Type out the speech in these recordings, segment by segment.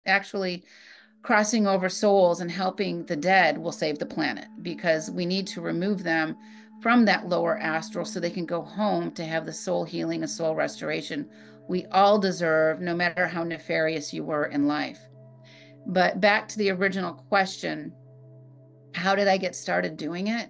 actually crossing over souls and helping the dead will save the planet because we need to remove them from that lower astral so they can go home to have the soul healing and soul restoration we all deserve, no matter how nefarious you were in life. But back to the original question, how did I get started doing it?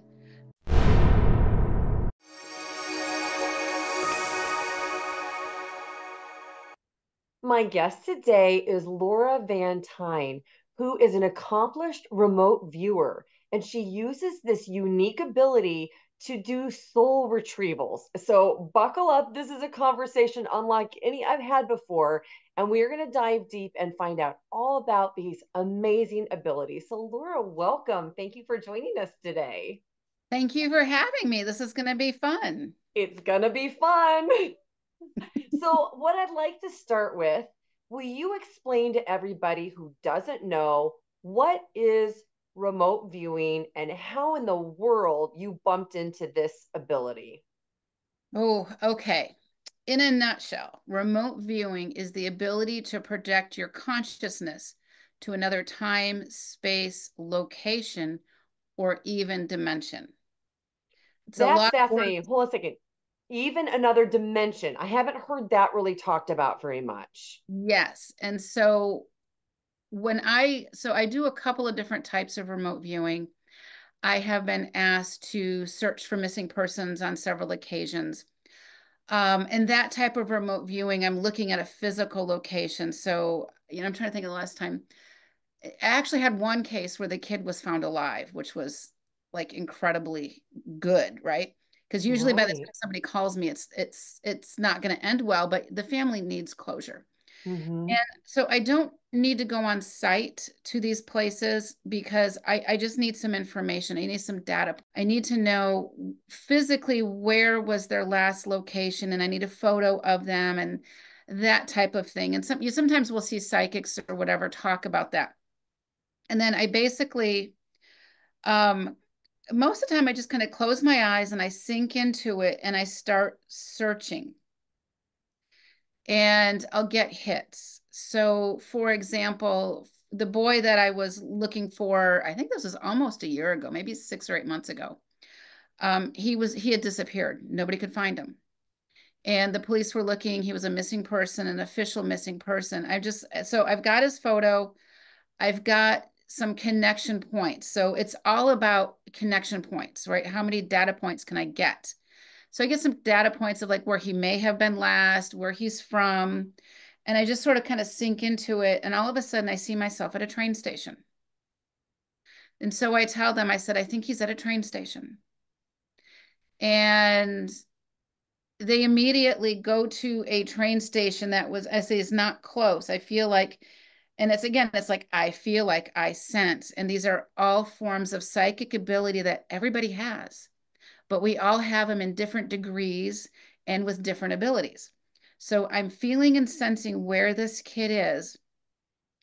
My guest today is Laura Van Tyne, who is an accomplished remote viewer, and she uses this unique ability to do soul retrievals. So, buckle up. This is a conversation unlike any I've had before, and we are going to dive deep and find out all about these amazing abilities. So, Laura, welcome. Thank you for joining us today. Thank you for having me. This is going to be fun. It's going to be fun. So, what I'd like to start with, will you explain to everybody who doesn't know what is remote viewing and how in the world you bumped into this ability? Oh, okay. In a nutshell, remote viewing is the ability to project your consciousness to another time, space, location, or even dimension. It's a That's lot of work. fascinating. Hold on a second. Even another dimension. I haven't heard that really talked about very much. Yes. And so I do a couple of different types of remote viewing. I have been asked to search for missing persons on several occasions. And that type of remote viewing, I'm looking at a physical location. So, I'm trying to think of the last time. I actually had one case where the kid was found alive, which was like incredibly good, right? Because usually by the time Right. somebody calls me, it's not going to end well, but the family needs closure. Mm-hmm. And so I don't need to go on site to these places because I just need some information. I need some data. I need to know physically where was their last location, and I need a photo of them and that type of thing. And you sometimes will see psychics or whatever talk about that. And then I basically, um, most of the time, I just kind of close my eyes and I sink into it and I start searching and I'll get hits. So, for example, the boy that I was looking for, I think this was almost a year ago, maybe 6 or 8 months ago. He had disappeared. Nobody could find him. And the police were looking. He was a missing person, an official missing person. So I've got his photo. I've got some connection points. So it's all about connection points, right? How many data points can I get? So I get some data points of like where he may have been last, where he's from. And I just sort of kind of sink into it. And all of a sudden I see myself at a train station. And so I tell them, I said, I think he's at a train station. And they immediately go to a train station that was, I say, is not close. I feel like, and it's again, it's like I feel like I sense. And these are all forms of psychic ability that everybody has, but we all have them in different degrees and with different abilities. So I'm feeling and sensing where this kid is.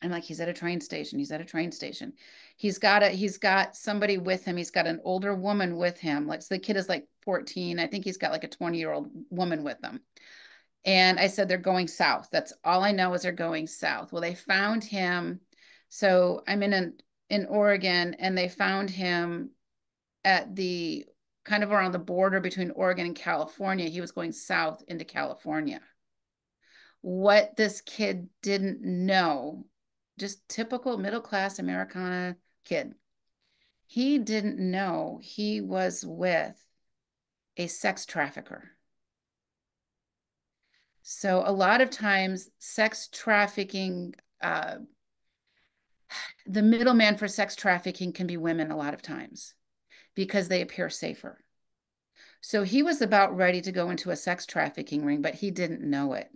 I'm like, he's at a train station. He's at a train station. He's got somebody with him. He's got an older woman with him. Like, so the kid is like 14. I think he's got like a 20-year-old woman with them. And I said, they're going south. That's all I know is they're going south. Well, they found him. So I'm in Oregon, and they found him at the kind of around the border between Oregon and California. He was going south into California. What this kid didn't know, just typical middle class Americana kid, he didn't know he was with a sex trafficker. So a lot of times, sex trafficking, the middleman for sex trafficking can be women a lot of times because they appear safer. So he was about ready to go into a sex trafficking ring, but he didn't know it.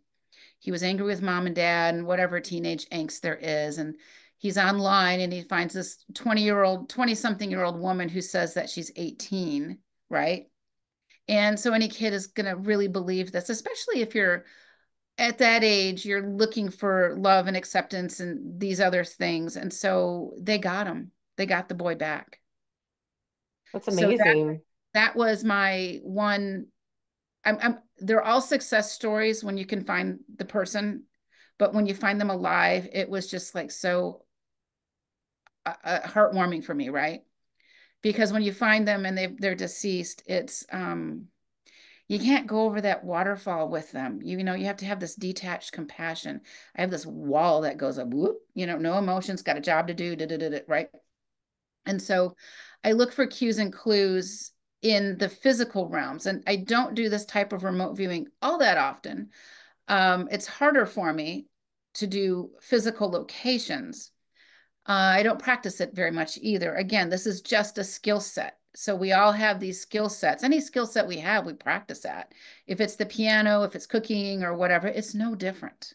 He was angry with mom and dad and whatever teenage angst there is. And he's online and he finds this 20 something year old woman who says that she's 18, right? And so any kid is going to really believe this, especially if you're at that age, you're looking for love and acceptance and these other things. And so they got him. They got the boy back. That's So amazing. that was my one. They're all success stories when you can find the person, But when you find them alive, it was just like so heartwarming for me, right? Because when you find them and they're deceased, it's you can't go over that waterfall with them. You know, you have to have this detached compassion. I have this wall that goes up, whoop, no emotions, got a job to do, right? And so I look for cues and clues in the physical realms. And I don't do this type of remote viewing all that often. It's harder for me to do physical locations. I don't practice it very much either. Again, this is just a skill set. So we all have these skill sets. Any skill set we have, we practice at. If it's the piano, if it's cooking or whatever, it's no different.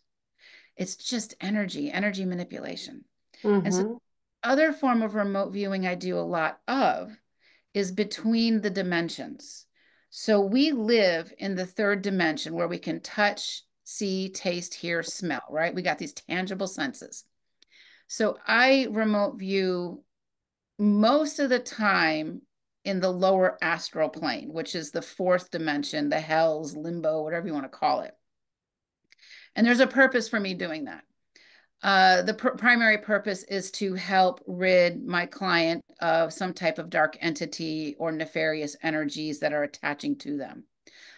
It's just energy manipulation. And so Mm-hmm. other form of remote viewing I do a lot of is between the dimensions. So we live in the third dimension where we can touch, see, taste, hear, smell, right? We got these tangible senses. So I remote view most of the time in the lower astral plane, which is the fourth dimension, the hells, limbo, whatever you want to call it. And there's a purpose for me doing that. The primary purpose is to help rid my client of some type of dark entity or nefarious energies that are attaching to them.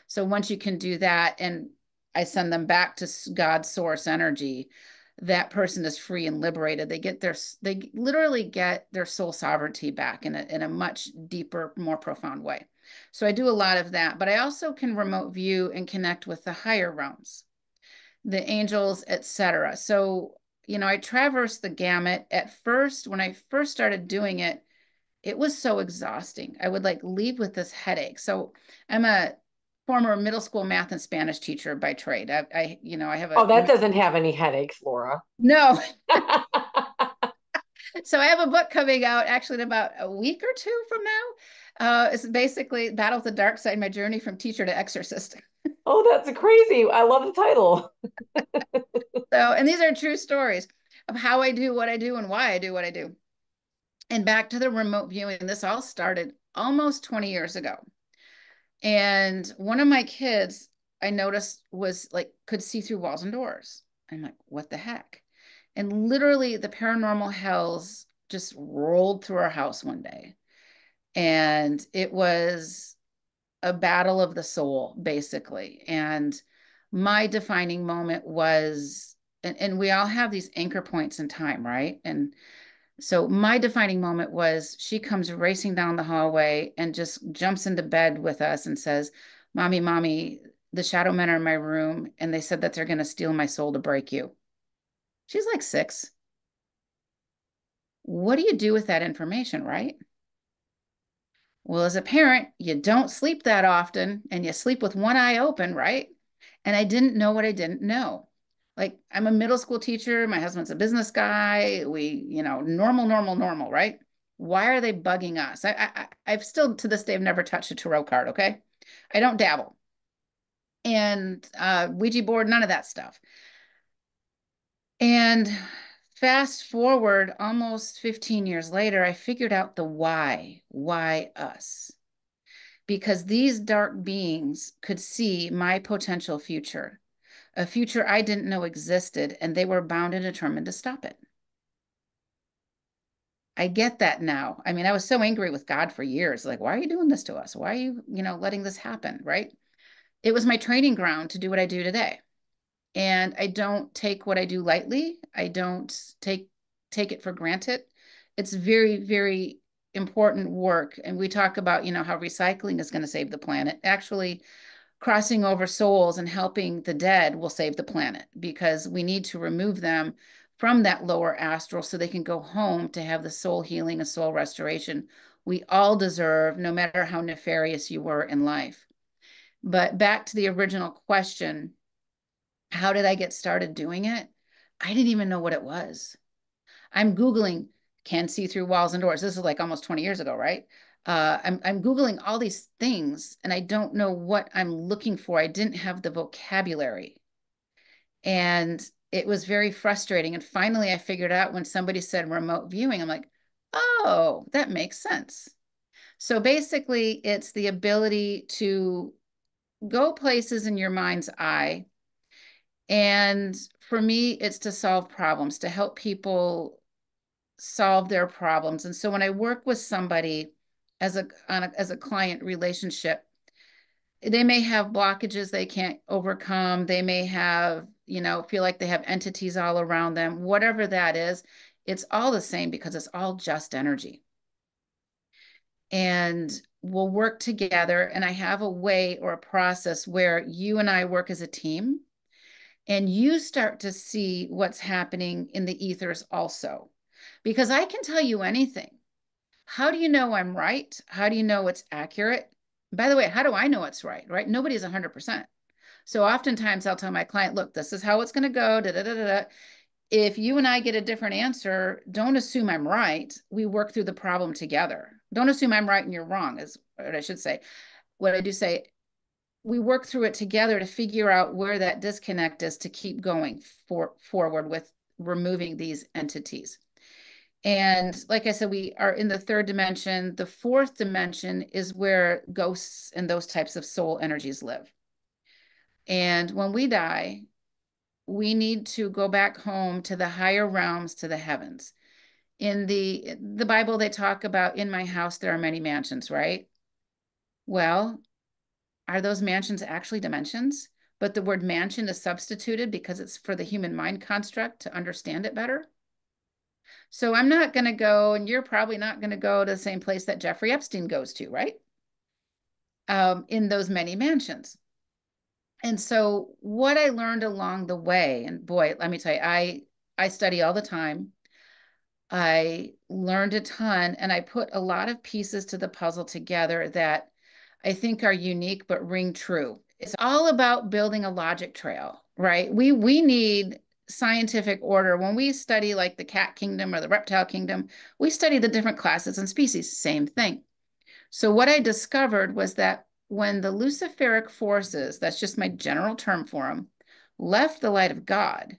So once you can do that, and I send them back to God's source energy, that person is free and liberated. They literally get their soul sovereignty back in a much deeper, more profound way. So I do a lot of that, but I also can remote view and connect with the higher realms, the angels, etc. So, I traversed the gamut. At first, when I first started doing it, it was so exhausting. I would like leave with this headache. So I'm a former middle school math and Spanish teacher by trade. I have Oh, a that doesn't have any headaches, Laura. no. So I have a book coming out actually in about a week or two from now. It's basically Battle with the Dark Side, my journey from teacher to exorcist. Oh, that's crazy. I love the title. So, and these are true stories of how I do what I do and why I do what I do. And back to the remote viewing, this all started almost 20 years ago. And one of my kids, I noticed was like, could see through walls and doors. I'm like, what the heck? And literally, the paranormal hells just rolled through our house one day. And it was a battle of the soul, basically. And my defining moment was, and we all have these anchor points in time, right? And so my defining moment was she comes racing down the hallway and just jumps into bed with us and says, Mommy, the shadow men are in my room and they said that they're going to steal my soul to break you. She's like 6. What do you do with that information, right? Well, as a parent, you don't sleep that often and you sleep with one eye open, right? And I didn't know what I didn't know. Like, I'm a middle school teacher, my husband's a business guy, normal, right? Why are they bugging us? I've still to this day have never touched a tarot card, okay? I don't dabble. And Ouija board, none of that stuff. And fast forward almost 15 years later, I figured out the why. Why us? Because these dark beings could see my potential future, a future I didn't know existed, and they were bound and determined to stop it. I get that now. I mean, I was so angry with God for years. Like, why are you doing this to us? Why are you, letting this happen? Right. It was my training ground to do what I do today. And I don't take what I do lightly. I don't take it for granted. It's very, very important work. And we talk about, how recycling is going to save the planet. Actually, crossing over souls and helping the dead will save the planet because we need to remove them from that lower astral so they can go home to have the soul healing and soul restoration we all deserve, no matter how nefarious you were in life. But back to the original question, how did I get started doing it? I didn't even know what it was. I'm Googling can see through walls and doors. This is like almost 20 years ago, right? I'm Googling all these things and I don't know what I'm looking for. I didn't have the vocabulary. And it was very frustrating. And finally, I figured out when somebody said remote viewing, I'm like, oh, that makes sense. So basically, it's the ability to go places in your mind's eye And for me, it's to solve problems, to help people solve their problems. And so when I work with somebody as a client relationship, they may have blockages they can't overcome. They may have, feel like they have entities all around them. Whatever that is, it's all the same because it's all just energy. And we'll work together. And I have a way or a process where you and I work as a team, and you start to see what's happening in the ethers also. Because I can tell you anything. How do you know I'm right? How do you know it's accurate? By the way, how do I know it's right? Right? Nobody's 100%. So oftentimes I'll tell my client, look, this is how it's going to go. Da, da, da, da, da. If you and I get a different answer, don't assume I'm right. We work through the problem together. Don't assume I'm right and you're wrong, is what I should say. What I do say, we work through it together to figure out where that disconnect is to keep going forward with removing these entities. And like I said, we are in the third dimension. The fourth dimension is where ghosts and those types of soul energies live. And when we die, we need to go back home to the higher realms, to the heavens. In the Bible, they talk about in my house, there are many mansions, right? Well, are those mansions actually dimensions? But the word mansion is substituted because it's for the human mind construct to understand it better. So I'm not going to go, and you're probably not going to go to the same place that Jeffrey Epstein goes to, right? In those many mansions. And so what I learned along the way, and boy, let me tell you, I study all the time. I learned a ton, and I put a lot of pieces to the puzzle together that I think are unique but ring true. It's all about building a logic trail, right? We need scientific order. When we study like the cat kingdom or the reptile kingdom, we study the different classes and species, same thing. So what I discovered was that when the Luciferic forces, that's just my general term for them, left the light of God,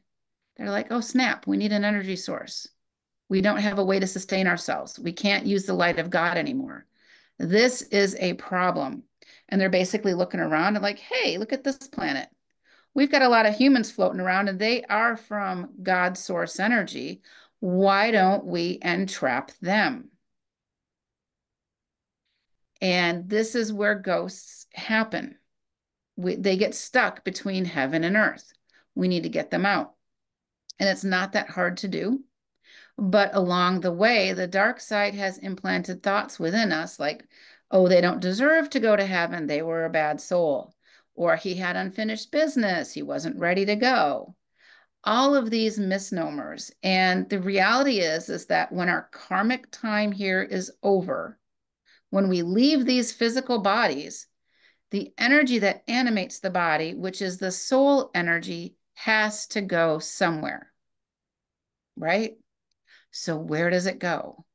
they're like, oh, snap, we need an energy source. We don't have a way to sustain ourselves. We can't use the light of God anymore. This is a problem. And they're basically looking around and like, hey, look at this planet. We've got a lot of humans floating around and they are from God's source energy. Why don't we entrap them? And this is where ghosts happen. They get stuck between heaven and earth. We need to get them out. And it's not that hard to do. But along the way, the dark side has implanted thoughts within us like, oh, they don't deserve to go to heaven. They were a bad soul. Or he had unfinished business. He wasn't ready to go. All of these misnomers. And the reality is that when our karmic time here is over, when we leave these physical bodies, the energy that animates the body, which is the soul energy, has to go somewhere, right? So where does it go?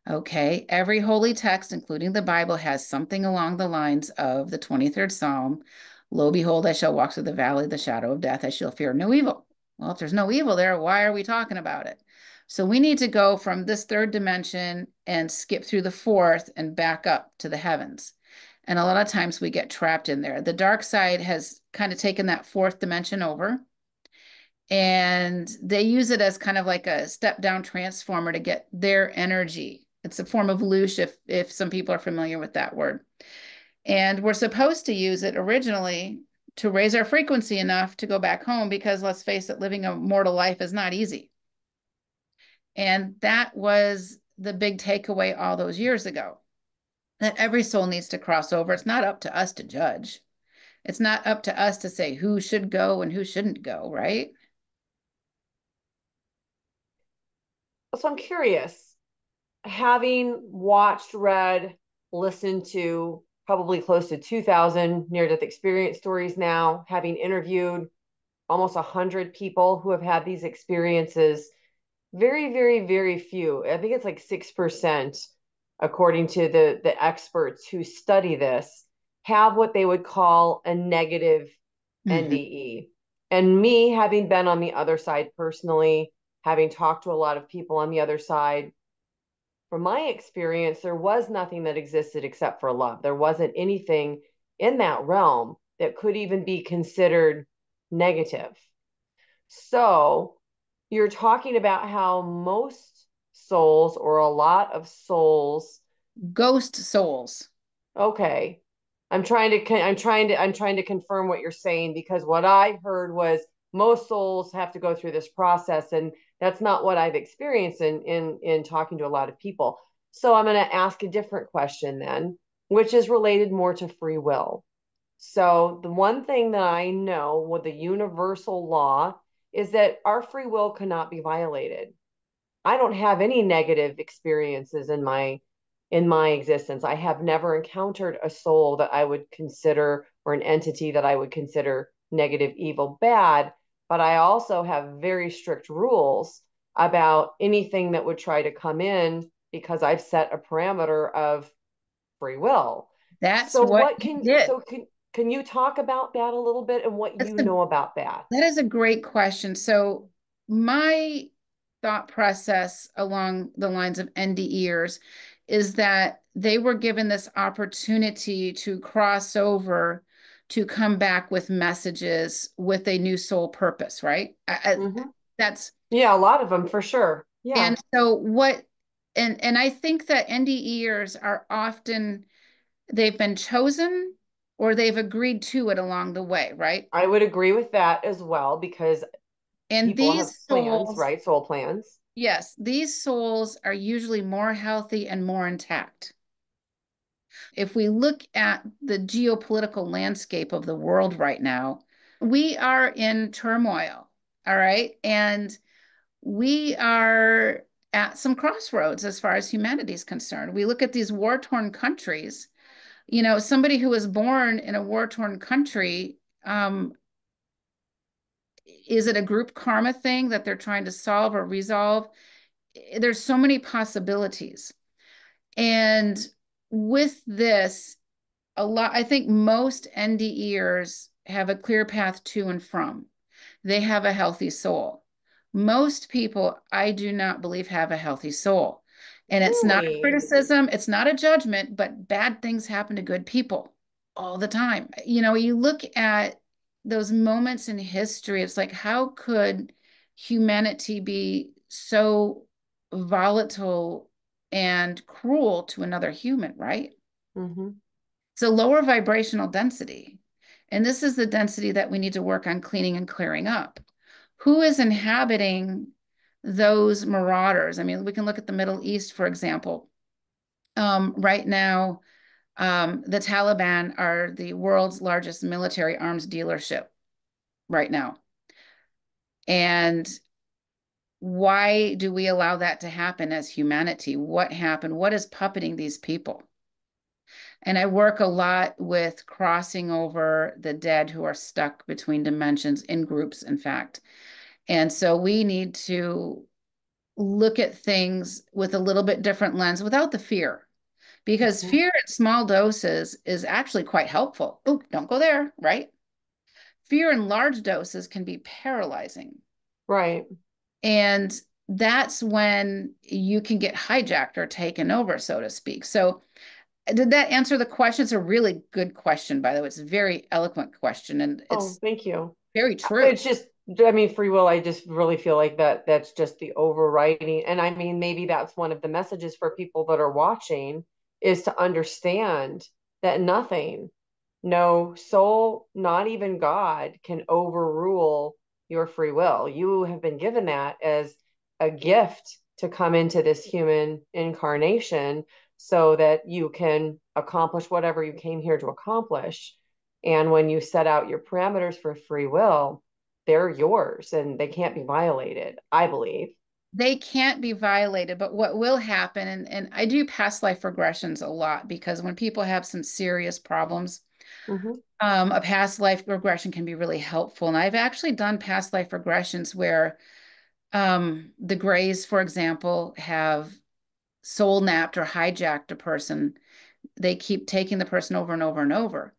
Okay, every holy text, including the Bible, has something along the lines of the 23rd Psalm. Lo, behold, I shall walk through the valley of the shadow of death. I shall fear no evil. Well, if there's no evil there, why are we talking about it? So we need to go from this third dimension and skip through the fourth and back up to the heavens. And a lot of times we get trapped in there. The dark side has kind of taken that fourth dimension over, and they use it as kind of like a step down transformer to get their energy. It's a form of loosh if some people are familiar with that word. And we're supposed to use it originally to raise our frequency enough to go back home because let's face it, living a mortal life is not easy. And that was the big takeaway all those years ago, that every soul needs to cross over. It's not up to us to judge. It's not up to us to say who should go and who shouldn't go, right? So I'm curious, having watched, read, listened to probably close to 2,000 near-death experience stories now, having interviewed almost 100 people who have had these experiences, very, very, very few. I think it's like 6%, according to the experts who study this, have what they would call a negative Mm-hmm. NDE. And me, having been on the other side personally, having talked to a lot of people on the other side, from my experience, there was nothing that existed except for love. There wasn't anything in that realm that could even be considered negative. So you're talking about how most souls, or a lot of souls, Ghost souls. okay. I'm trying to confirm what you're saying, because what I heard was most souls have to go through this process, and that's not what I've experienced in talking to a lot of people. So I'm going to ask a different question then, which is related more to free will. So the one thing that I know with the universal law is that our free will cannot be violated. I don't have any negative experiences in my existence. I have never encountered a soul that I would consider, or an entity that I would consider negative, evil, bad, but I also have very strict rules about anything that would try to come in, because I've set a parameter of free will. That's So what what you can did. so can you talk about that a little bit, and what That's you a know about that? That is a great question. So, my thought process along the lines of NDEers is that they were given this opportunity to cross over to come back with messages with a new soul purpose, right? Hmm. That's Yeah, a lot of them for sure. Yeah, and so what and I think that NDEers are often they've been chosen or they've agreed to it along the way, right? I would agree with that as well, because And people have these plans, souls right? Soul plans. Yes, these souls are usually more healthy and more intact. If we look at the geopolitical landscape of the world right now, we are in turmoil, all right? And we are at some crossroads as far as humanity is concerned. We look at these war-torn countries. Somebody who was born in a war-torn country, is it a group karma thing that they're trying to solve or resolve? There's so many possibilities. And with this, I think most NDEers have a clear path to and from. They have a healthy soul. Most people, I do not believe, have a healthy soul. And it's not a Really? criticism, it's not a judgment, but bad things happen to good people all the time. You look at those moments in history, it's like, how could humanity be so volatile and cruel to another human, right? Hmm. It's a lower vibrational density. And this is the density that we need to work on cleaning and clearing up. Who is inhabiting those marauders? I mean, we can look at the Middle East, for example. Right now, the Taliban are the world's largest military arms dealership right now. And why do we allow that to happen as humanity? What happened? What is puppeting these people? And I work a lot with crossing over the dead who are stuck between dimensions in groups, in fact. And so we need to look at things with a little bit different lens without the fear, because Hmm. fear in small doses is actually quite helpful. Oh, don't go there, right? Fear in large doses can be paralyzing. Right. And that's when you can get hijacked or taken over, so to speak. So did that answer the question? It's a really good question, by the way. It's a very eloquent question, and Oh, it's thank you. very true. It's just, I mean, free will, I just really feel like that's just the overriding. And I mean, maybe that's one of the messages for people that are watching, is to understand that nothing, no soul, not even God, can overrule your free will. You have been given that as a gift to come into this human incarnation so that you can accomplish whatever you came here to accomplish. And when you set out your parameters for free will, they're yours and they can't be violated, I believe. They can't be violated, but what will happen, and I do past life regressions a lot because when people have some serious problems, Hmm. a past life regression can be really helpful. And I've actually done past life regressions where the Greys, for example, have soul napped or hijacked a person. They keep taking the person over and over and over.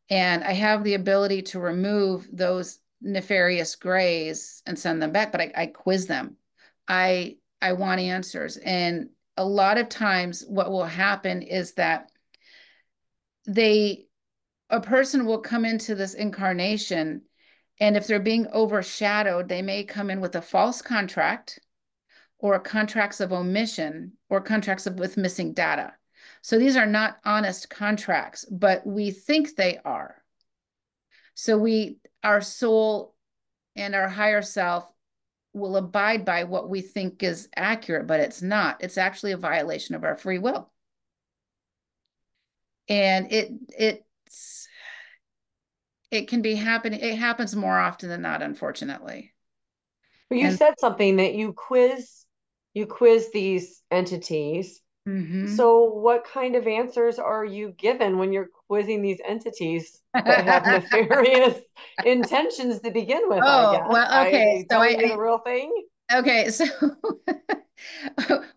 And I have the ability to remove those nefarious grays and send them back, but I quiz them. I want answers. And a lot of times what will happen is that they a person will come into this incarnation And if they're being overshadowed, they may come in with a false contract or contracts of omission or contracts with missing data. So these are not honest contracts, but we think they are. So our soul and our higher self will abide by what we think is accurate, but it's not. It's actually a violation of our free will. And it can be happening. It happens more often than not, unfortunately. But you And said something that you quiz these entities. mhm. So what kind of answers are you given when you're quizzing these entities that have nefarious intentions to begin with, I Oh, guess? well, Are okay. they telling you the real thing? Okay, so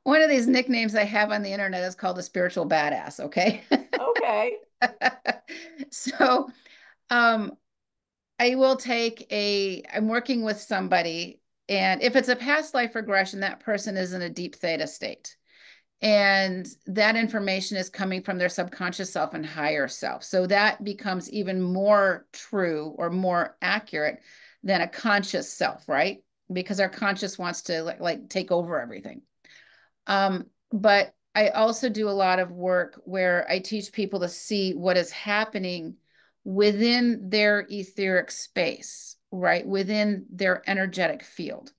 one of these nicknames I have on the internet is called a spiritual badass, okay? Okay. So, um, I'm working with somebody, and if it's a past life regression, that person is in a deep theta state. And that information is coming from their subconscious self and higher self. So that becomes even more true or more accurate than a conscious self, right? Because our conscious wants to like take over everything. But I also do a lot of work where I teach people to see what is happening within their etheric space, right? Within their energetic field.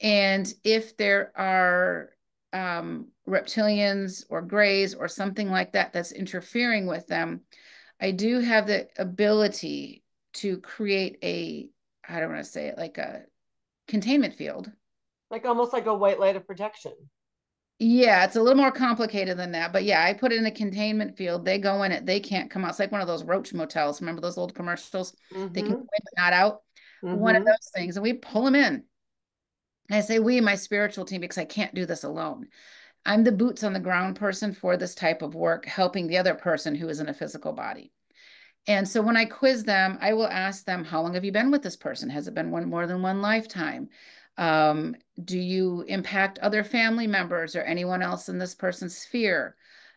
And if there are reptilians or grays or something like that that's interfering with them, I do have the ability to create I don't want to say it, like a containment field. Like almost like a white light of protection. Yeah, it's a little more complicated than that. But yeah, I put it in a containment field. They go in it, they can't come out. It's like one of those roach motels. Remember those old commercials? They can go Mm-hmm. in but not out. One of Mm-hmm. those things. And we pull them in. And I say we, my spiritual team, because I can't do this alone. I'm the boots on the ground person for this type of work, helping the other person who is in a physical body. And so when I quiz them, I will ask them, how long have you been with this person? Has it been more than one lifetime? Do you impact other family members or anyone else in this person's sphere?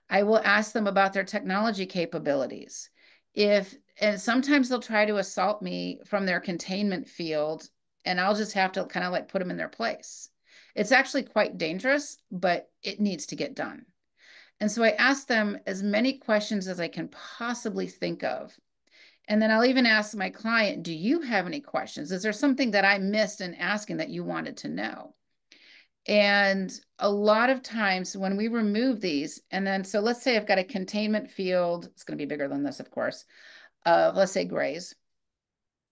I will ask them about their technology capabilities. And sometimes they'll try to assault me from their containment field, and I'll just have to kind of like put them in their place. It's actually quite dangerous, but it needs to get done. And so I ask them as many questions as I can possibly think of. And then I'll even ask my client, do you have any questions? Is there something that I missed in asking that you wanted to know? And a lot of times when we remove these, and then, so let's say I've got a containment field, it's going to be bigger than this, of course, of let's say grays.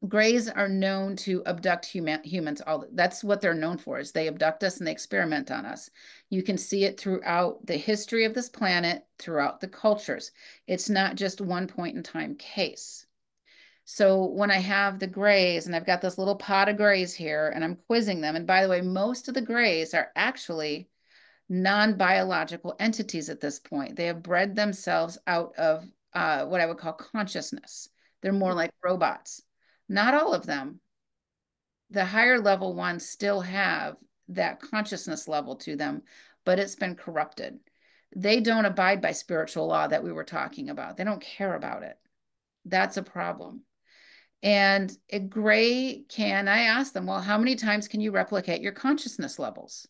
Grays are known to abduct humans. That's what they're known for, is they abduct us and they experiment on us. You can see it throughout the history of this planet, throughout the cultures. It's not just one point in time case. So when I have the grays and I've got this little pot of grays here and I'm quizzing them, and by the way, most of the grays are actually non-biological entities at this point. They have bred themselves out of what I would call consciousness. They're more like robots. Not all of them. The higher level ones still have that consciousness level to them, but it's been corrupted. They don't abide by spiritual law that we were talking about. They don't care about it. That's a problem. And a gray can, I ask them, well, how many times can you replicate your consciousness levels?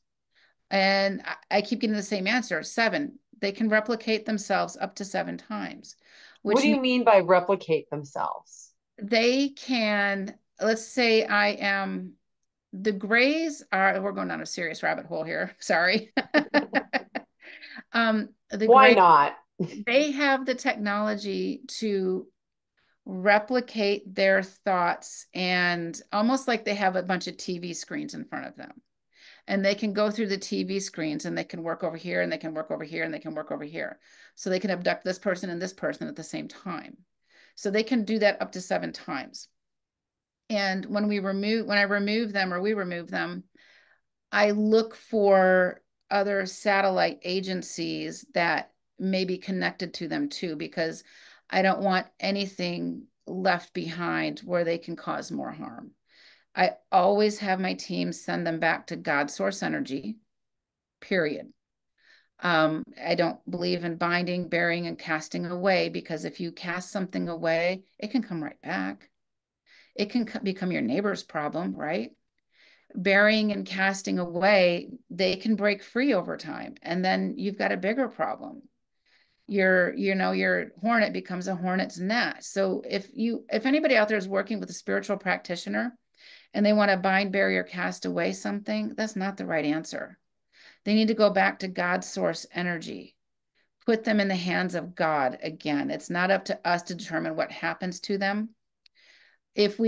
And I keep getting the same answer, 7. They can replicate themselves up to 7 times, What which do you means mean by replicate themselves? they can, let's say the grays are, we're going down a serious rabbit hole here. Sorry. The Why gray, not? they have the technology to replicate their thoughts, and almost like they have a bunch of TV screens in front of them. And they can go through the TV screens and they can work over here and they can work over here and they can work over here. So they can abduct this person and this person at the same time. So they can do that up to 7 times. And when I remove them or we remove them, I look for other satellite agencies that may be connected to them too, because I don't want anything left behind where they can cause more harm. I always have my team send them back to God source energy, period. I don't believe in binding, burying, and casting away, because if you cast something away, it can come right back. It can become your neighbor's problem, right? Burying and casting away, they can break free over time. And then you've got a bigger problem. Your hornet becomes a hornet's nest. So if anybody out there is working with a spiritual practitioner and they want to bind, bury, or cast away something, that's not the right answer. They need to go back to God's source energy. Put them in the hands of God again. It's not up to us to determine what happens to them. If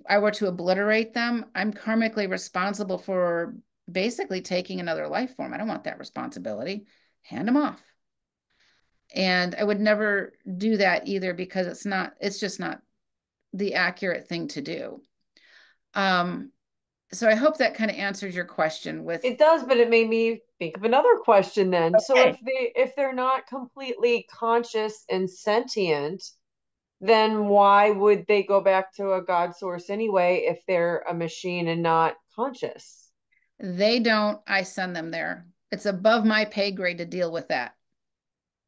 I were to obliterate them, I'm karmically responsible for basically taking another life form. I don't want that responsibility. Hand them off. And I would never do that either because it's just not the accurate thing to do. Um, so I hope that kind of answers your question with, It does, but it made me think of another question then. So okay, if they're not completely conscious and sentient, then why would they go back to a God source anyway if they're a machine and not conscious? they don't, I send them there. It's above my pay grade to deal with that.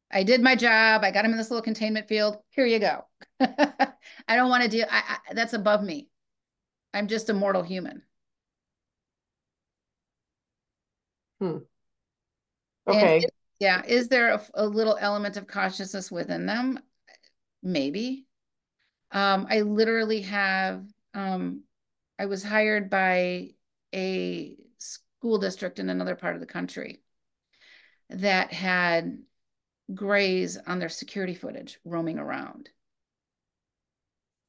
I did my job. I got them in this little containment field. Here you go. I don't want to deal. That's above me. I'm just a mortal human. Hmm. And Okay. yeah, is there a little element of consciousness within them? Maybe. I literally have, um, I was hired by a school district in another part of the country that had grays on their security footage roaming around.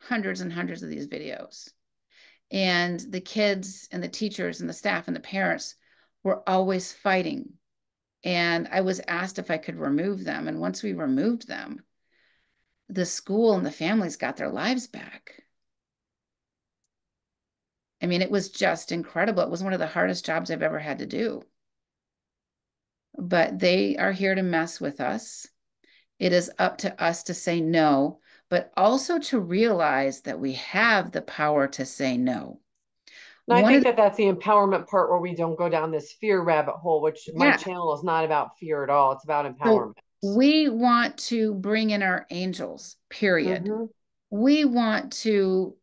Hundreds and hundreds of these videos. And the kids and the teachers and the staff and the parents were always fighting. And I was asked if I could remove them. And once we removed them, the school and the families got their lives back. I mean, it was just incredible. It was one of the hardest jobs I've ever had to do. But they are here to mess with us. It is up to us to say no, but also to realize that we have the power to say no. And I One of think the, that that's the empowerment part where we don't go down this fear rabbit hole, which my yeah, channel is not about fear at all. It's about so empowerment. we want to bring in our angels, period. Hmm. We want to,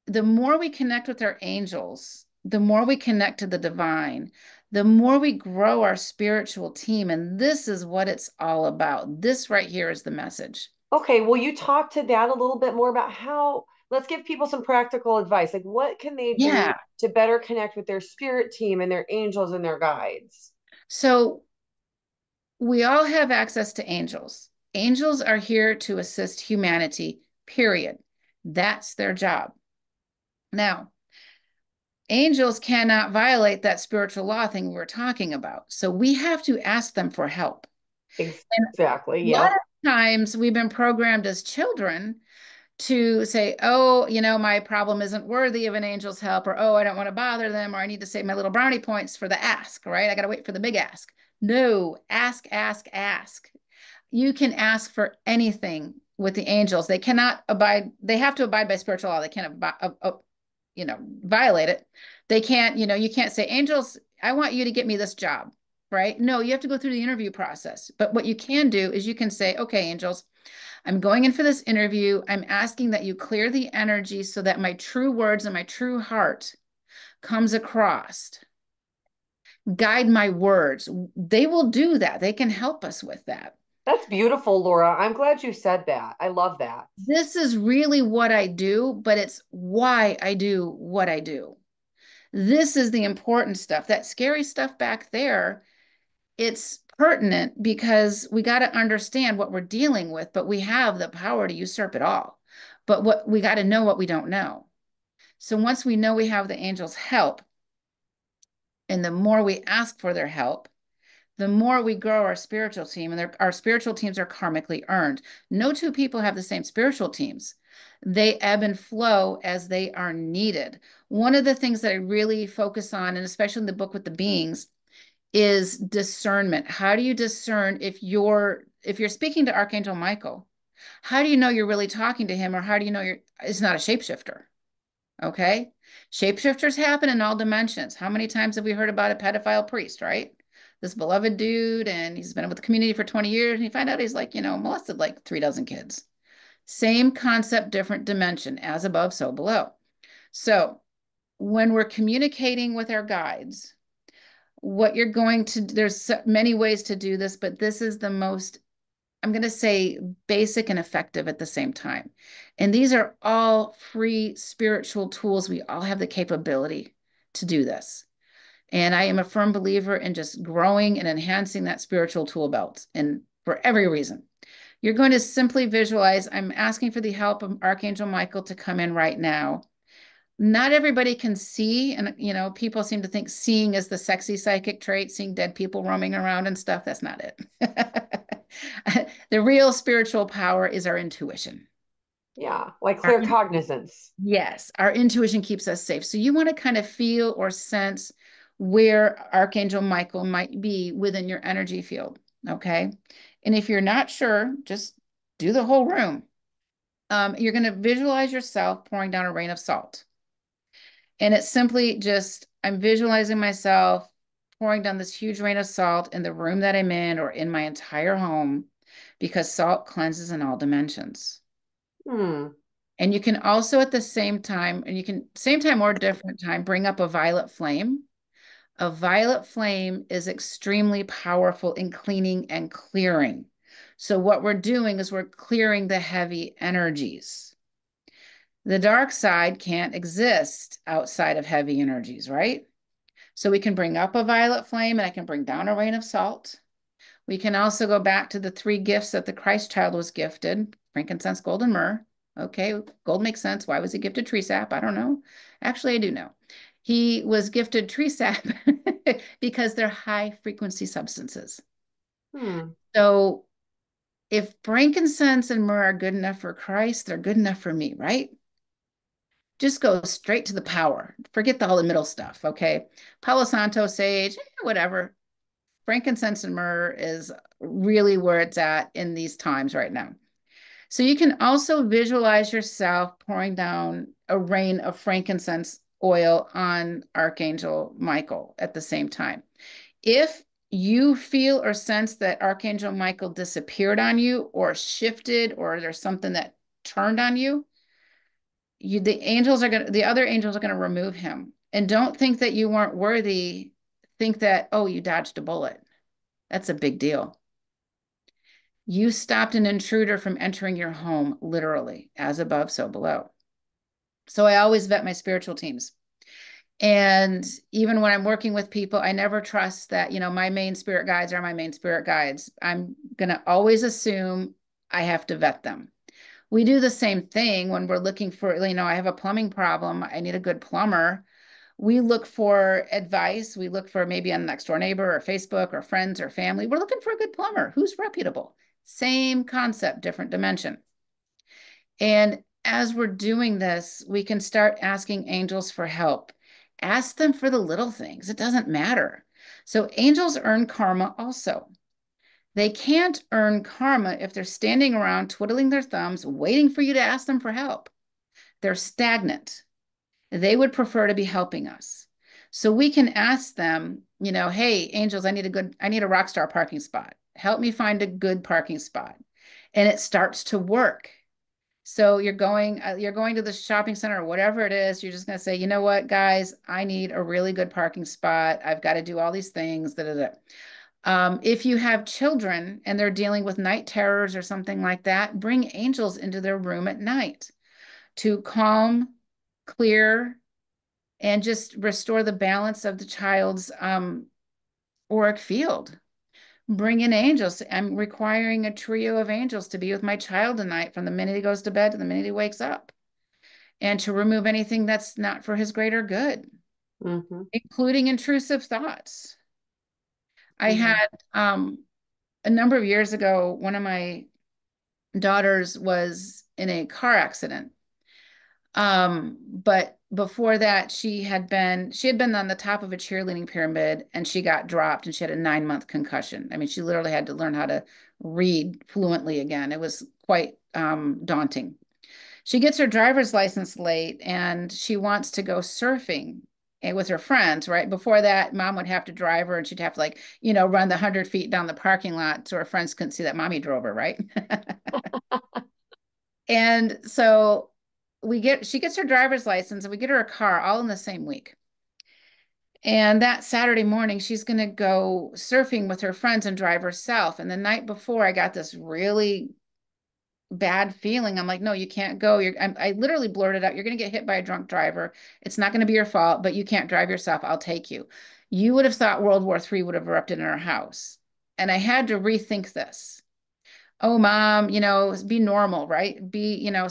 the more we connect with our angels, the more we connect to the divine, the more we grow our spiritual team. And this is what it's all about. This right here is the message. Okay, will you talk to that a little bit more about how, let's give people some practical advice. Like, what can they do Yeah. to better connect with their spirit team and their angels and their guides? So we all have access to angels. Angels are here to assist humanity, period. That's their job. Now, angels cannot violate that spiritual law thing we were talking about. So we have to ask them for help. And Exactly. a lot Yep. of times we've been programmed as children to say, oh, my problem isn't worthy of an angel's help, or oh, I don't want to bother them, or I need to save my little brownie points for the ask, right? I got to wait for the big ask. No, ask, ask, ask. You can ask for anything with the angels. They cannot abide, they have to abide by spiritual law. They can't, violate it. They can't, you can't say, angels, I want you to get me this job, right? No, you have to go through the interview process. But what you can do is you can say, okay, angels, I'm going in for this interview. I'm asking that you clear the energy so that my true words and my true heart comes across. Guide my words. They will do that. They can help us with that. That's beautiful, Laura. I'm glad you said that. I love that. This is really what I do, but it's why I do what I do. This is the important stuff. That scary stuff back there, it's pertinent because we got to understand what we're dealing with, but we have the power to usurp it all. But what we got to know what we don't know. So once we know we have the angels' help, and the more we ask for their help, the more we grow our spiritual team, and our spiritual teams are karmically earned. No two people have the same spiritual teams. They ebb and flow as they are needed. One of the things that I really focus on, and especially in the book with the beings, is discernment. How do you discern if you're speaking to Archangel Michael? How do you know you're really talking to him, or how do you know it's not a shapeshifter? Okay. Shapeshifters happen in all dimensions. How many times have we heard about a pedophile priest, right? This beloved dude, and he's been with the community for 20 years, and you find out he's like, molested like 3 dozen kids. Same concept, different dimension, as above, so below. So when we're communicating with our guides, what you're going to, there's many ways to do this, but this is the most, I'm going to say, basic and effective at the same time. And these are all free spiritual tools. We all have the capability to do this. And I am a firm believer in just growing and enhancing that spiritual tool belt, and for every reason. You're going to simply visualize, I'm asking for the help of Archangel Michael to come in right now. Not everybody can see, and people seem to think seeing is the sexy psychic trait, seeing dead people roaming around and stuff. That's not it. The real spiritual power is our intuition. Yeah, like Our claircognizance. Yes, our intuition keeps us safe. So you want to kind of feel or sense where Archangel Michael might be within your energy field. Okay. And if you're not sure, just do the whole room. You're going to visualize yourself pouring down a rain of salt. And it's simply just, I'm visualizing myself pouring down this huge rain of salt in the room that I'm in or in my entire home, because salt cleanses in all dimensions. Hmm. And you can also at the same time, and you can same time or different time, bring up a violet flame. A violet flame is extremely powerful in cleaning and clearing. So what we're doing is we're clearing the heavy energies. The dark side can't exist outside of heavy energies, right? So we can bring up a violet flame and I can bring down a rain of salt. We can also go back to the three gifts that the Christ child was gifted: frankincense, gold, and myrrh. Okay, gold makes sense. Why was he gifted tree sap? I don't know. Actually, I do know. He was gifted tree sap because they're high frequency substances. Hmm. So if frankincense and myrrh are good enough for Christ, they're good enough for me, right? Just go straight to the power. Forget all the middle stuff, okay? Palo Santo, sage, whatever. Frankincense and myrrh is really where it's at in these times right now. So you can also visualize yourself pouring down a rain of frankincense oil on Archangel Michael at the same time. If you feel or sense that Archangel Michael disappeared on you or shifted, or there's something that turned on you, the other angels are going to remove him. And don't think that you weren't worthy. Think that, oh, you dodged a bullet. That's a big deal. You stopped an intruder from entering your home, literally, as above, so below. So I always vet my spiritual teams. And even when I'm working with people, I never trust that, my main spirit guides are my main spirit guides. I'm going to always assume I have to vet them. We do the same thing when we're looking for, I have a plumbing problem. I need a good plumber. We look for advice. We look for maybe on a next door neighbor or Facebook or friends or family. We're looking for a good plumber who's reputable. Same concept, different dimension. And as we're doing this, we can start asking angels for help. Ask them for the little things. It doesn't matter. So angels earn karma also. They can't earn karma if they're standing around twiddling their thumbs, waiting for you to ask them for help. They're stagnant. They would prefer to be helping us. So we can ask them, hey, angels, I need a rock star parking spot. Help me find a good parking spot. And it starts to work. So you're going to the shopping center or whatever it is. You're just going to say, you know what, guys, I need a really good parking spot. I've got to do all these things. Da, da, da. If you have children and they're dealing with night terrors or something like that, bring angels into their room at night to calm, clear, and just restore the balance of the child's auric field. Bring in angels. I'm requiring a trio of angels to be with my child tonight from the minute he goes to bed to the minute he wakes up, and to remove anything that's not for his greater good, Mm-hmm. including intrusive thoughts. I Mm-hmm. had a number of years ago, one of my daughters was in a car accident. But before that, she had been on the top of a cheerleading pyramid and she got dropped and she had a 9-month concussion. I mean, she literally had to learn how to read fluently again. It was quite daunting. She gets her driver's license late and she wants to go surfing with her friends, right? Before that, mom would have to drive her and she'd have to run the 100 feet down the parking lot so her friends couldn't see that mommy drove her, right? And so she gets her driver's license and we get her a car all in the same week. And that Saturday morning, she's going to go surfing with her friends and drive herself. And the night before, I got this really bad feeling. I'm like, no, you can't go. I literally blurted out, you're going to get hit by a drunk driver. It's not going to be your fault, but you can't drive yourself. I'll take you. You would have thought World War III would have erupted in our house. And I had to rethink this. Oh, mom, be normal, right?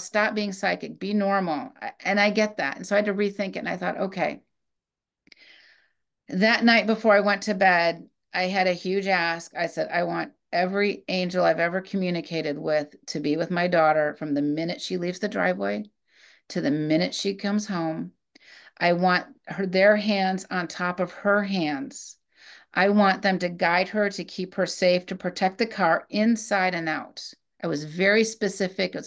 Stop being psychic, be normal. And I get that. And so I had to rethink it. And I thought, okay, that night before I went to bed, I had a huge ask. I said, I want every angel I've ever communicated with to be with my daughter from the minute she leaves the driveway to the minute she comes home. I want their hands on top of her hands. I want them to guide her, to keep her safe, to protect the car inside and out. I was very specific. It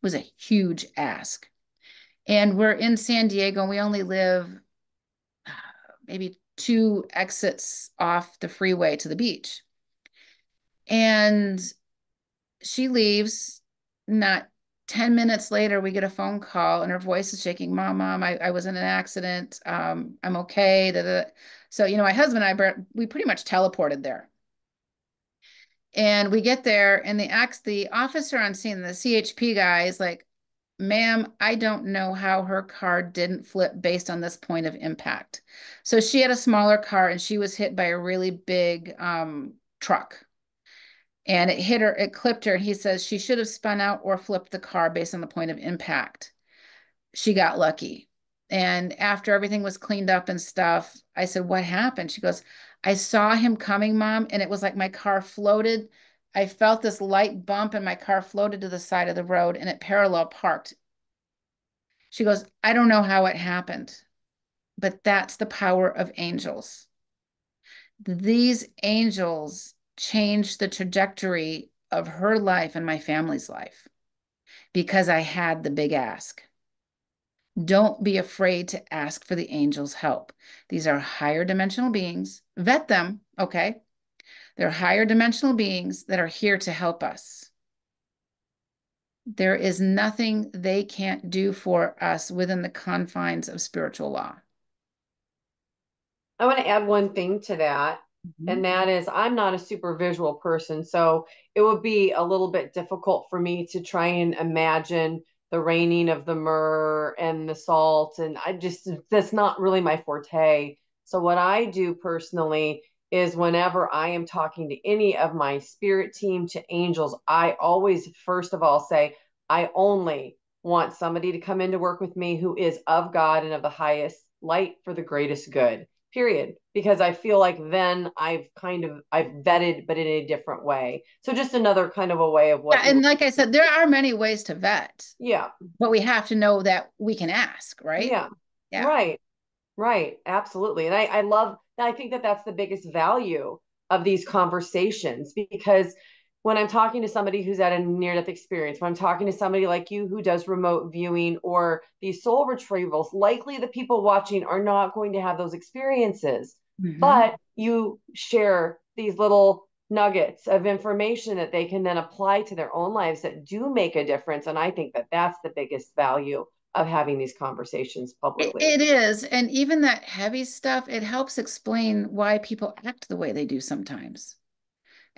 was a huge ask. And we're in San Diego, and we only live maybe 2 exits off the freeway to the beach. And she leaves. Not 10 minutes later, we get a phone call and her voice is shaking. Mom, I was in an accident. I'm okay. Da, da. So, my husband and we pretty much teleported there. And we get there and the officer on scene, the CHP guy is like, ma'am, I don't know how her car didn't flip based on this point of impact. So she had a smaller car and she was hit by a really big truck. And it hit her, it clipped her. And he says she should have spun out or flipped the car based on the point of impact. She got lucky. And after everything was cleaned up and stuff, I said, what happened? She goes, I saw him coming, Mom, and it was like my car floated. I felt this light bump and my car floated to the side of the road and it parallel parked. She goes, I don't know how it happened, but that's the power of angels. These angels changed the trajectory of her life and my family's life because I had the big ask. Don't be afraid to ask for the angels' help. These are higher dimensional beings. Vet them, okay? They're higher dimensional beings that are here to help us. There is nothing they can't do for us within the confines of spiritual law. I want to add one thing to that, Mhm. and that is I'm not a super visual person, so it would be a little bit difficult for me to try and imagine the raining of the myrrh and the salt, and that's not really my forte. So what I do personally is whenever I am talking to any of my spirit team, to angels, I always first of all say, I only want somebody to come in to work with me who is of God and of the highest light for the greatest good, period, because I feel like then I've vetted, but in a different way. So just another kind of a way of Yeah, what you and were. like I said, there are many ways to vet, Yeah. but we have to know that we can ask, right? Yeah. Yeah. Right. Right, absolutely. And I love that. I think that that's the biggest value of these conversations, because when I'm talking to somebody who's at a near death experience, when I'm talking to somebody like you who does remote viewing or these soul retrievals, likely the people watching are not going to have those experiences. Hmm. But you share these little nuggets of information that they can then apply to their own lives that do make a difference. And I think that that's the biggest value of having these conversations publicly. It is. And even that heavy stuff, it helps explain why people act the way they do sometimes.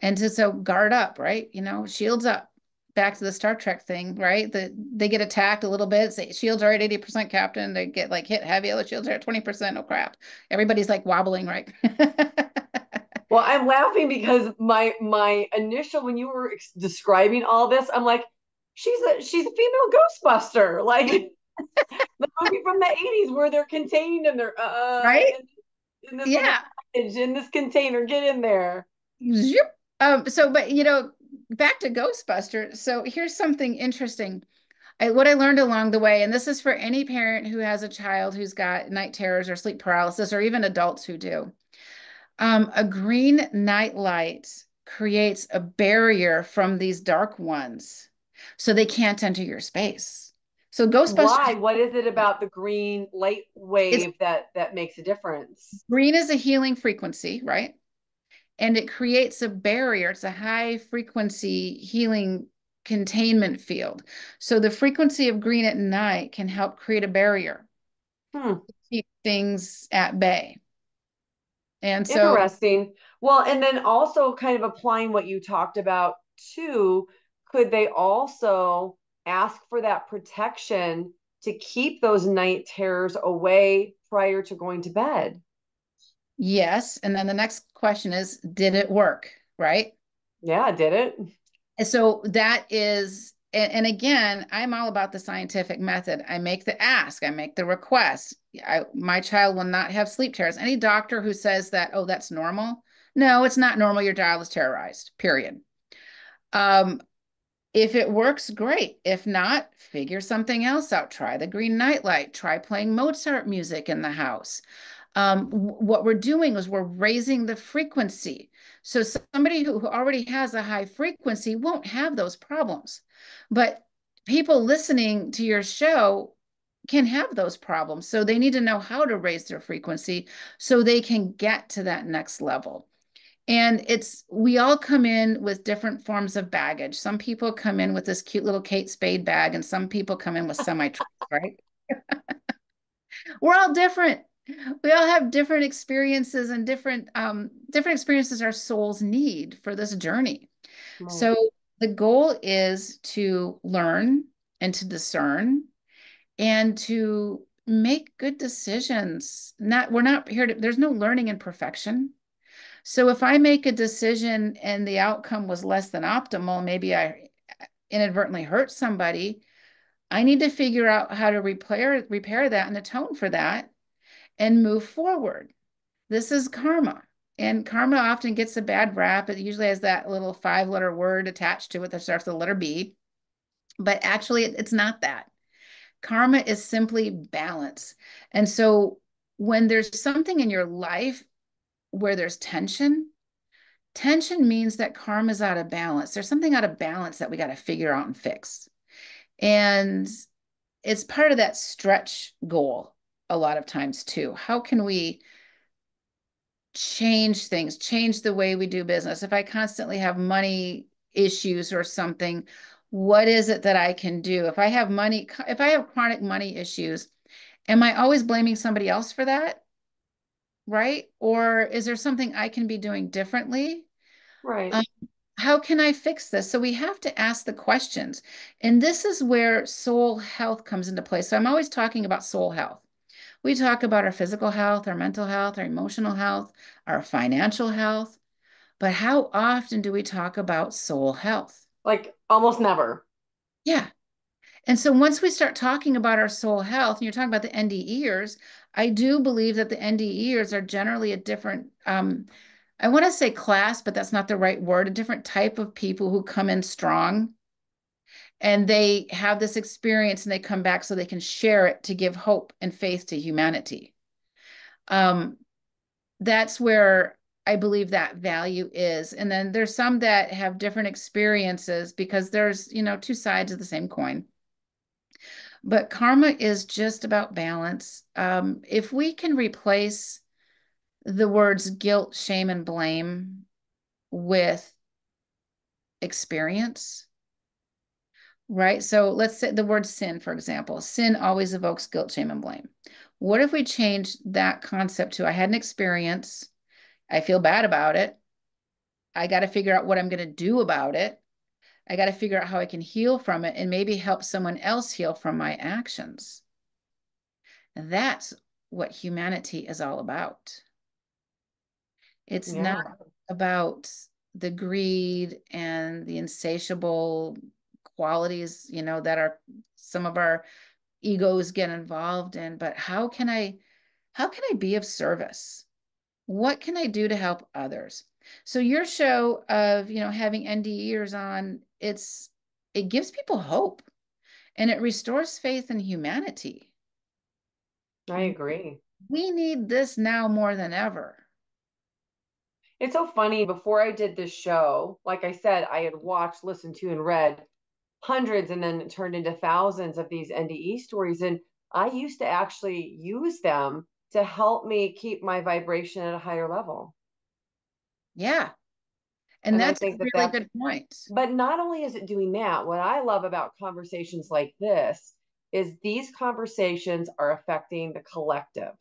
And to so guard up, right? Shields up. Back to the Star Trek thing, right? They get attacked a little bit. Say shields are at 80%, Captain. They get like hit heavy. Other shields are at 20%. Oh crap. Everybody's like wobbling, right? Well, I'm laughing because my initial, when you were describing all this, I'm like, she's a female Ghostbuster, like the movie from the '80s where they're contained and they're Right? in this little Yeah. package in this container. Get in there. Zoop. But back to Ghostbusters. So here's something interesting. What I learned along the way, and this is for any parent who has a child who's got night terrors or sleep paralysis, or even adults who do. A green night light creates a barrier from these dark ones, so they can't enter your space. So Why? Ghostbusters, What is it about the green light it's wave that makes a difference? green is a healing frequency, right? And it creates a barrier. It's a high frequency healing containment field. So the frequency of green at night can help create a barrier Hmm. to keep things at bay. And so, Interesting. Well, and then also kind of applying what you talked about too, could they also ask for that protection to keep those night terrors away prior to going to bed? yes. And then the next question is, did it work? Right? Yeah, did it? And so that is, and again, I'm all about the scientific method. I make the ask, I make the request. My child will not have sleep terrors. Any doctor who says that, oh, that's normal. No, it's not normal. Your child is terrorized, period. Um, if it works, great. If not, figure something else out. Try the green nightlight. Try playing Mozart music in the house. What we're doing is we're raising the frequency. So somebody who already has a high frequency won't have those problems. But people listening to your show can have those problems. So they need to know how to raise their frequency so they can get to that next level. And we all come in with different forms of baggage. Some people come in with this cute little Kate Spade bag, and some people come in with semi-trucks, right? We're all different. We all have different experiences and different experiences our souls need for this journey. Right. So the goal is to learn and to discern and to make good decisions. We're not here to, there's no learning in perfection. So if I make a decision and the outcome was less than optimal, maybe I inadvertently hurt somebody, I need to figure out how to repair that and atone for that and move forward. This is karma. And karma often gets a bad rap. It usually has that little 5-letter word attached to it that starts with the letter B. But actually, it's not that. Karma is simply balance. And so when there's something in your life where there's tension, tension means that karma is out of balance. There's something out of balance that we got to figure out and fix. And it's part of that stretch goal a lot of times too. How can we change things, change the way we do business? If I constantly have money issues or something, what is it that I can do? If I have chronic money issues, am I always blaming somebody else for that? Right? Or is there something I can be doing differently? Right. Um, how can I fix this? So we have to ask the questions. And this is where soul health comes into play. So I'm always talking about soul health. We talk about our physical health, our mental health, our emotional health, our financial health. But how often do we talk about soul health? Like almost never. Yeah. And so once we start talking about our soul health, and you're talking about the NDEers, I do believe that the NDEers are generally a different, I want to say class, but that's not the right word, a different type of people who come in strong and they have this experience and they come back so they can share it to give hope and faith to humanity. Um, that's where I believe that value is. And then there's some that have different experiences because there's, two sides of the same coin. But karma is just about balance. If we can replace the words guilt, shame, and blame with experience, right? So let's say the word sin, for example. Sin always evokes guilt, shame, and blame. What if we change that concept to I had an experience, I feel bad about it, I got to figure out what I'm going to do about it, I got to figure out how I can heal from it and maybe help someone else heal from my actions. That's what humanity is all about. It's not Yeah. about the greed and the insatiable qualities, that are some of our egos get involved in, but how can I be of service? What can I do to help others? So your show of, having NDEers on, it gives people hope and it restores faith in humanity. I agree. We need this now more than ever. It's so funny. Before I did this show, like I said, I had watched, listened to, and read hundreds and then it turned into thousands of these NDE stories. And I used to actually use them to help me keep my vibration at a higher level. Yeah. And And I that's think a that really that's, good point. but not only is it doing that, what I love about conversations like this is these conversations are affecting the collective.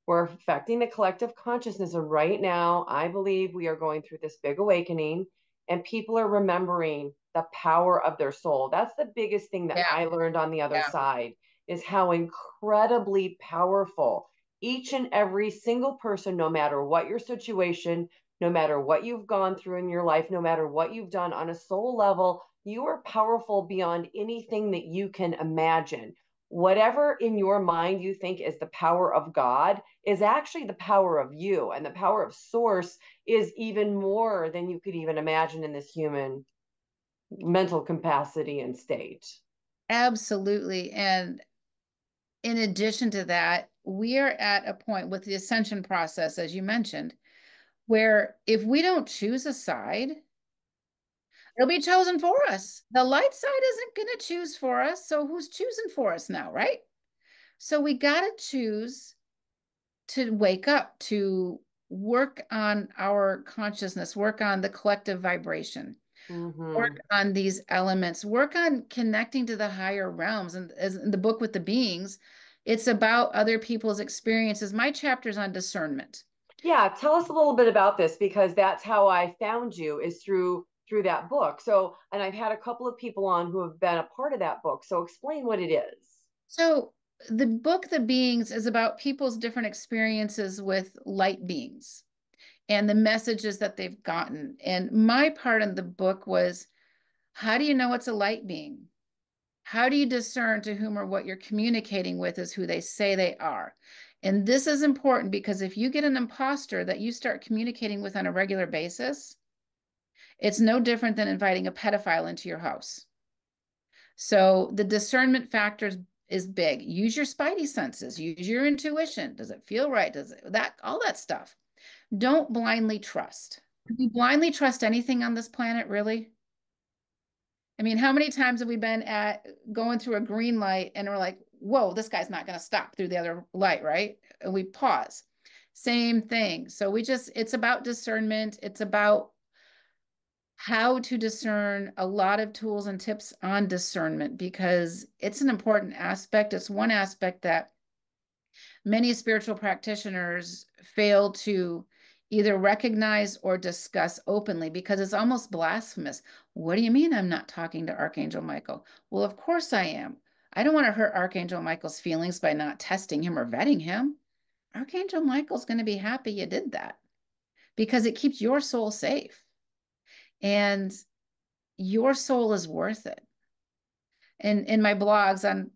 We're affecting the collective consciousness. And right now, I believe we are going through this big awakening and people are remembering the power of their soul. That's the biggest thing that Yeah, I learned on the other yeah. side is how incredibly powerful each and every single person, no matter what your situation, no matter what you've gone through in your life, no matter what you've done on a soul level, you are powerful beyond anything that you can imagine. Whatever in your mind you think is the power of God is actually the power of you. And the power of source is even more than you could even imagine in this human mental capacity and state. Absolutely. And in addition to that, we are at a point with the ascension process, as you mentioned, where if we don't choose a side, it'll be chosen for us. The light side isn't going to choose for us. So who's choosing for us now, right? So we got to choose to wake up, to work on our consciousness, work on the collective vibration, Mm-hmm. work on these elements, work on connecting to the higher realms. And as in the book with the beings, it's about other people's experiences. My chapter's on discernment. Yeah, tell us a little bit about this because that's how I found you is through that book. So, and I've had a couple of people on who have been a part of that book. So, explain what it is. So the book, The Beings, is about people's different experiences with light beings and the messages that they've gotten. And my part in the book was, how do you know it's a light being? How do you discern to whom or what you're communicating with is who they say they are? And this is important because if you get an imposter that you start communicating with on a regular basis, it's no different than inviting a pedophile into your house. So the discernment factors is big. Use your spidey senses, use your intuition. Does it feel right? Does it that all that stuff? Don't blindly trust. Do we blindly trust anything on this planet, really? I mean, how many times have we been at going through a green light and we're like, whoa, this guy's not going to stop through the other light, right? And we pause. Same thing. So it's about discernment. It's about how to discern, a lot of tools and tips on discernment because it's an important aspect. It's one aspect that many spiritual practitioners fail to either recognize or discuss openly because it's almost blasphemous. What do you mean I'm not talking to Archangel Michael? Well, of course I am. I don't want to hurt Archangel Michael's feelings by not testing him or vetting him. Archangel Michael's going to be happy you did that because it keeps your soul safe and your soul is worth it. And in my blogs on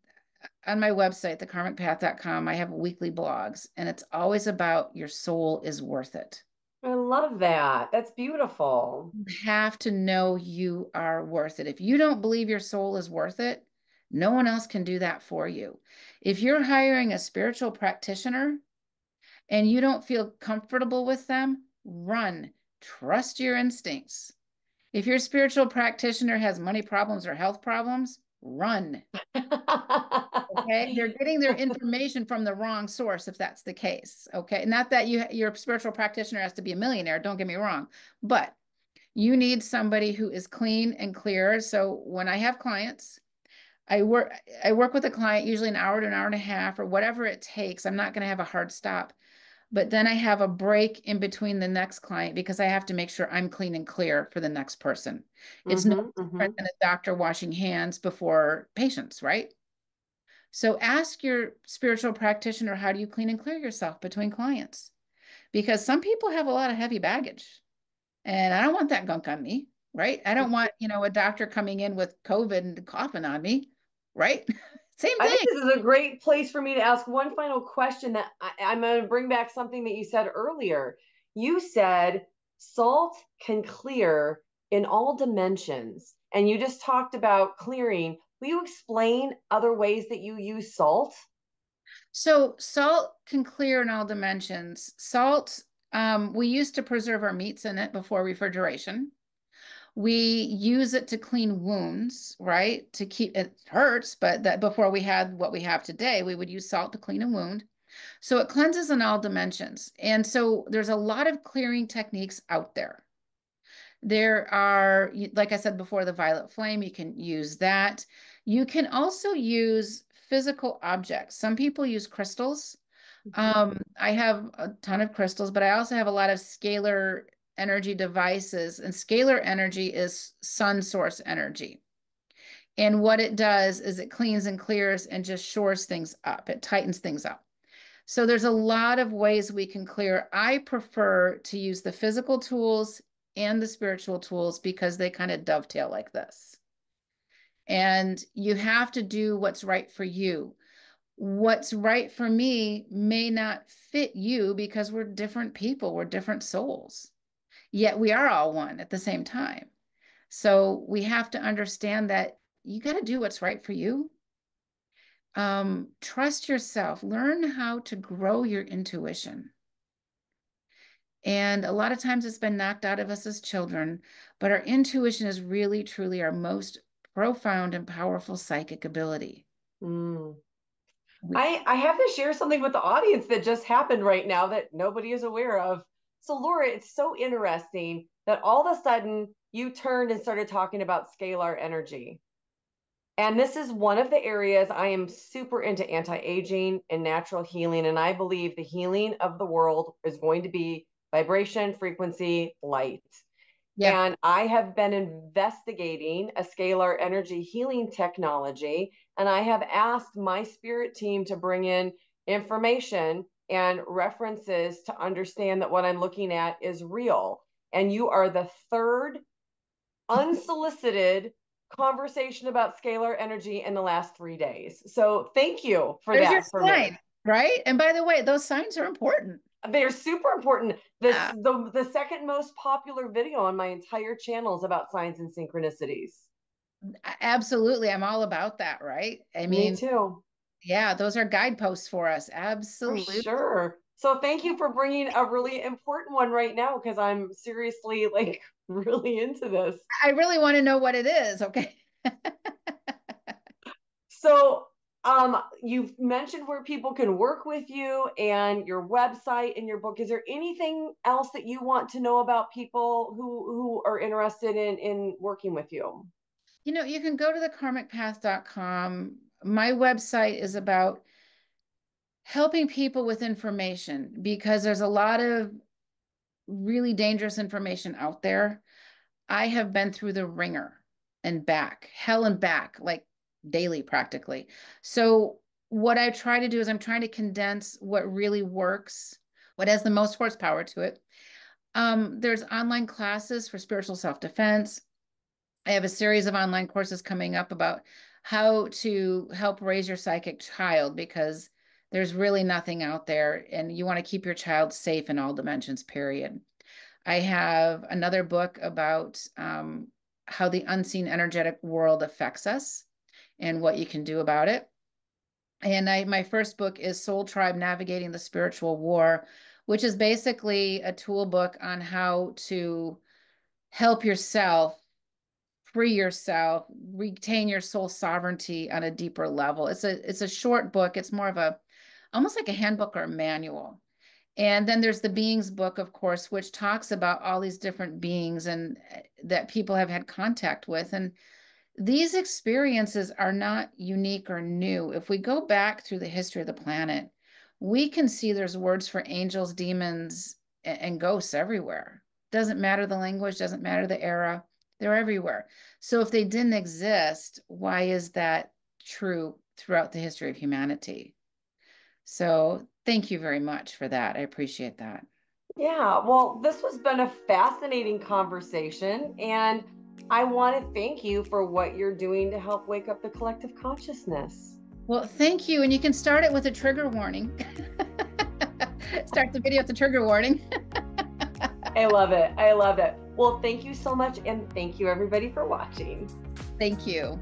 my website, thekarmicpath.com, I have weekly blogs, and it's always about your soul is worth it. I love that. That's beautiful. You have to know you are worth it. If you don't believe your soul is worth it, no one else can do that for you. If you're hiring a spiritual practitioner and you don't feel comfortable with them, run. Trust your instincts. If your spiritual practitioner has money problems or health problems, run. Okay, they're getting their information from the wrong source if that's the case. Okay, not that your spiritual practitioner has to be a millionaire, don't get me wrong, but you need somebody who is clean and clear. So when I have clients, I work with a client usually an hour to an hour and a half or whatever it takes. I'm not going to have a hard stop, but then I have a break in between the next client because I have to make sure I'm clean and clear for the next person. It's no Mm-hmm, mm-hmm. different than a doctor washing hands before patients, right? So ask your spiritual practitioner, how do you clean and clear yourself between clients? Because some people have a lot of heavy baggage and I don't want that gunk on me, right? I don't want, a doctor coming in with COVID and coughing on me, right? Same I think thing. this is a great place for me to ask one final question that I'm going to bring back something that you said earlier. You said salt can clear in all dimensions, and you just talked about clearing. Will you explain other ways that you use salt? So salt can clear in all dimensions. Salt, we used to preserve our meats in it before refrigeration. We use it to clean wounds, right? To keep it hurts, but that before we had what we have today, we would use salt to clean a wound. So it cleanses in all dimensions. And so there's a lot of clearing techniques out there. There are, like I said before, the violet flame, you can use that. You can also use physical objects. Some people use crystals. Mhm. I have a ton of crystals, but I also have a lot of scalar energy devices, and scalar energy is sun source energy. And what it does is it cleans and clears and just shores things up. It tightens things up. So there's a lot of ways we can clear. I prefer to use the physical tools and the spiritual tools because they kind of dovetail like this. And you have to do what's right for you. What's right for me may not fit you because we're different people, we're different souls. Yet we are all one at the same time. So we have to understand that you got to do what's right for you. Trust yourself, learn how to grow your intuition. And a lot of times it's been knocked out of us as children, but our intuition is really, truly our most profound and powerful psychic ability. Mm. We, I have to share something with the audience that just happened right now that nobody is aware of. So, Laura, it's so interesting that all of a sudden you turned and started talking about scalar energy. And this is one of the areas I am super into anti aging and natural healing. And I believe the healing of the world is going to be vibration, frequency, light. yeah, And I have been investigating a scalar energy healing technology. And I have asked my spirit team to bring in information and references to understand that what I'm looking at is real. And you are the third unsolicited conversation about scalar energy in the last 3 days. So thank you for there's your that for me. sign, right? And by the way, those signs are important. They're super important. This Yeah, the second most popular video on my entire channel is about signs and synchronicities. absolutely. I'm all about that, right? I Me mean, too, yeah, those are guideposts for us. for Absolutely. sure. So thank you for bringing a really important one right now because I'm seriously like really into this. I really want to know what it is. Okay. So, you've mentioned where people can work with you and your website and your book. Is there anything else that you want to know about people who are interested in working with you? You can go to thekarmicpath.com. My website is about helping people with information because there's a lot of really dangerous information out there. I have been through the ringer and back, hell and back, like daily practically. So what I try to do is I'm trying to condense what really works, what has the most horsepower to it. There's online classes for spiritual self-defense. I have a series of online courses coming up about how to help raise your psychic child because there's really nothing out there and you want to keep your child safe in all dimensions, period. I have another book about how the unseen energetic world affects us and what you can do about it. And my first book is Soul Tribe Navigating the Spiritual War, which is basically a tool book on how to help yourself free yourself, retain your soul sovereignty on a deeper level. It's a short book. It's more of a almost like a handbook or a manual. And then there's the beings book, of course, which talks about all these different beings and that people have had contact with. And these experiences are not unique or new. If we go back through the history of the planet, we can see there's words for angels, demons, and ghosts everywhere. Doesn't matter the language, doesn't matter the era, they're everywhere. So if they didn't exist, why is that true throughout the history of humanity? So thank you very much for that. I appreciate that. Yeah, well, this has been a fascinating conversation, and I want to thank you for what you're doing to help wake up the collective consciousness. Well, thank you. And you can start it with a trigger warning. Start the video with the trigger warning. I love it. I love it. Well, thank you so much, and thank you everybody for watching. Thank you.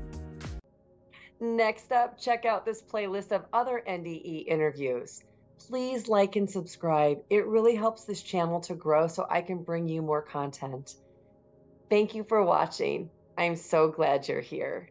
Next up, check out this playlist of other NDE interviews. Please like and subscribe. It really helps this channel to grow so I can bring you more content. Thank you for watching. I'm so glad you're here.